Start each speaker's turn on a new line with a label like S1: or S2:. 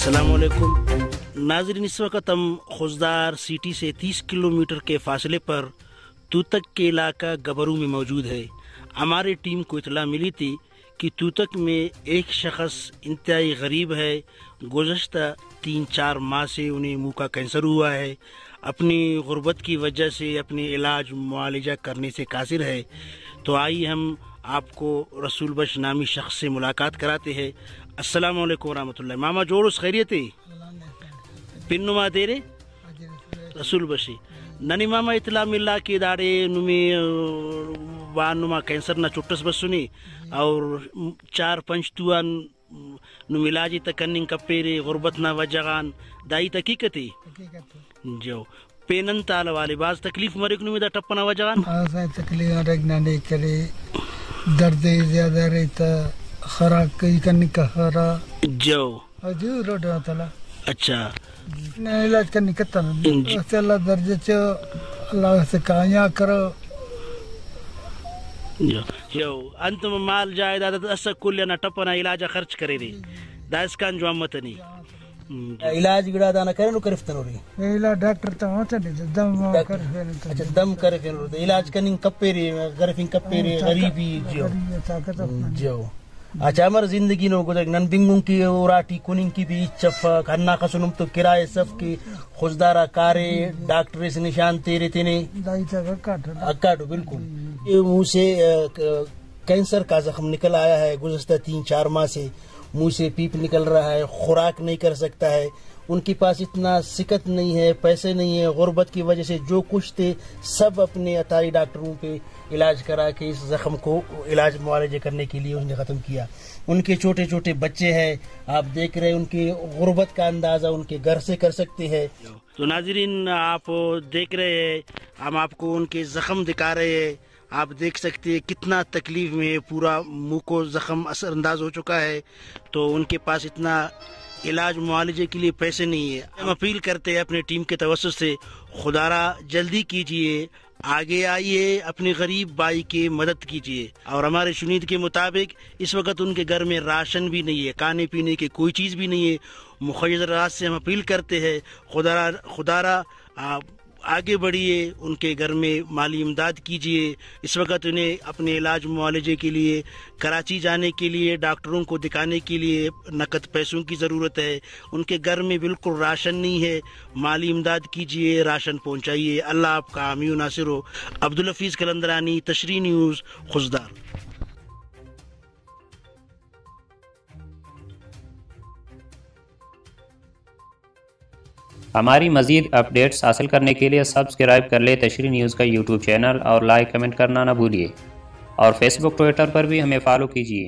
S1: अस्सलाम वालेकुम नाज़रीन, इस वक्त हम खुजदार सिटी से 30 किलोमीटर के फासले पर तूतक के इलाका गबरू में मौजूद है। हमारी टीम को इतला मिली थी कि तूतक में एक शख्स इंतहाई गरीब है। गुज़श्ता 3-4 माह से उन्हें मुंह का कैंसर हुआ है। अपनी गुर्बत की वजह से अपने इलाज मुआलजा करने से कासिर है। तो आइए हम आपको रसूल बख्श नामी शख्स से मुलाकात कराते हैं। अस्सलाम वालेकुम रहमतुल्लाह। मामा जोड़ुस खैरियत है? पिन्नुमा तेरे रसूल बशी ननी मामा इतला मिला कि दाड़े नुमी वानुमा कैंसर ना चुट्टस बसुनी और 4-5 तुआन नुमिलाजी तकन्निंग कपेरे गुर्बत ना वजगान दाई तकीकती जो पेनन ताल वाले बाज तकलीफ मरिक नुमिदा टप्पना वजगान
S2: तकलीफ रगना नहीं करे दर्द ज्यादा रहता खराक कई करने का खरा
S1: जो
S2: अजू रोड तला
S1: अच्छा
S2: ने इलाज करने का तना अल्लाह दर्जे च अल्लाह से काया करो
S1: जो अंतम माल जायदाद अस कुल ना टपना इलाज खर्च करे रे दास कान जो अम्मतनी
S3: इलाज गिड़ा दाना करे नु करफ्तनो रे
S2: इला डॉक्टर तो होता नहीं दम कर
S3: अच्छा दम करे फिर इलाज कनिंग कपेरे गरफिंग कपेरे गरीबी जो अच्छा हमार जिंदगी नो गुजर नन बिंगुं की उराटी कुनिंग की भी चफा खन्ना खसुनुम तो किराए सब की खुजदारा कारे डॉक्टर से निशान तेरे तेने
S2: दाई तक
S3: अकाटो बिल्कुल ये मुंह से कैंसर का जख्म निकल आया है। गुज़श्ता 3-4 माह से मुंह से पीप निकल रहा है, खुराक नहीं कर सकता है। उनके पास इतना सिकत नहीं है, पैसे नहीं है। गुर्बत की वजह से जो कुछ थे सब अपने अतारी डॉक्टरों पे इलाज करा के इस जख्म को इलाज मुआलजे करने के लिए उसने ख़त्म किया। उनके छोटे छोटे बच्चे हैं, आप देख रहे हैं। उनकी गुर्बत का अंदाज़ा उनके घर से कर सकते हैं।
S1: तो नाज़रीन आप देख रहे हैं, हम आपको उनके जख्म दिखा रहे हैं। आप देख सकते हैं कितना तकलीफ में है, पूरा मुंह को जख्म असरअंदाज हो चुका है। तो उनके पास इतना इलाज मुआलजे के लिए पैसे नहीं है। हम अपील करते हैं अपनी टीम के तवज्जुह से, खुदारा जल्दी कीजिए, आगे आइए, अपने गरीब भाई की मदद कीजिए। और हमारे शुनीद के मुताबिक इस वक्त उनके घर में राशन भी नहीं है, खाने पीने की कोई चीज़ भी नहीं है। मुखय्यर रात से हम अपील करते हैं, खुदारा आगे बढ़िए, उनके घर में माली इमदाद कीजिए। इस वक्त उन्हें अपने इलाज मुआलजे के लिए कराची जाने के लिए, डॉक्टरों को दिखाने के लिए नकद पैसों की ज़रूरत है। उनके घर में बिल्कुल राशन नहीं है, माली इमदाद कीजिए, राशन पहुँचाइए। अल्लाह आपका हामी नासिर हो। अब्दुल हफीज़ कलंदरानी, तशरी न्यूज़, खुजदार।
S4: हमारी मज़ीद अपडेट्स हासिल करने के लिए सब्सक्राइब कर ले तशरी न्यूज़ का यूट्यूब चैनल और लाइक कमेंट करना ना भूलिए। और फेसबुक ट्विटर पर भी हमें फॉलो कीजिए।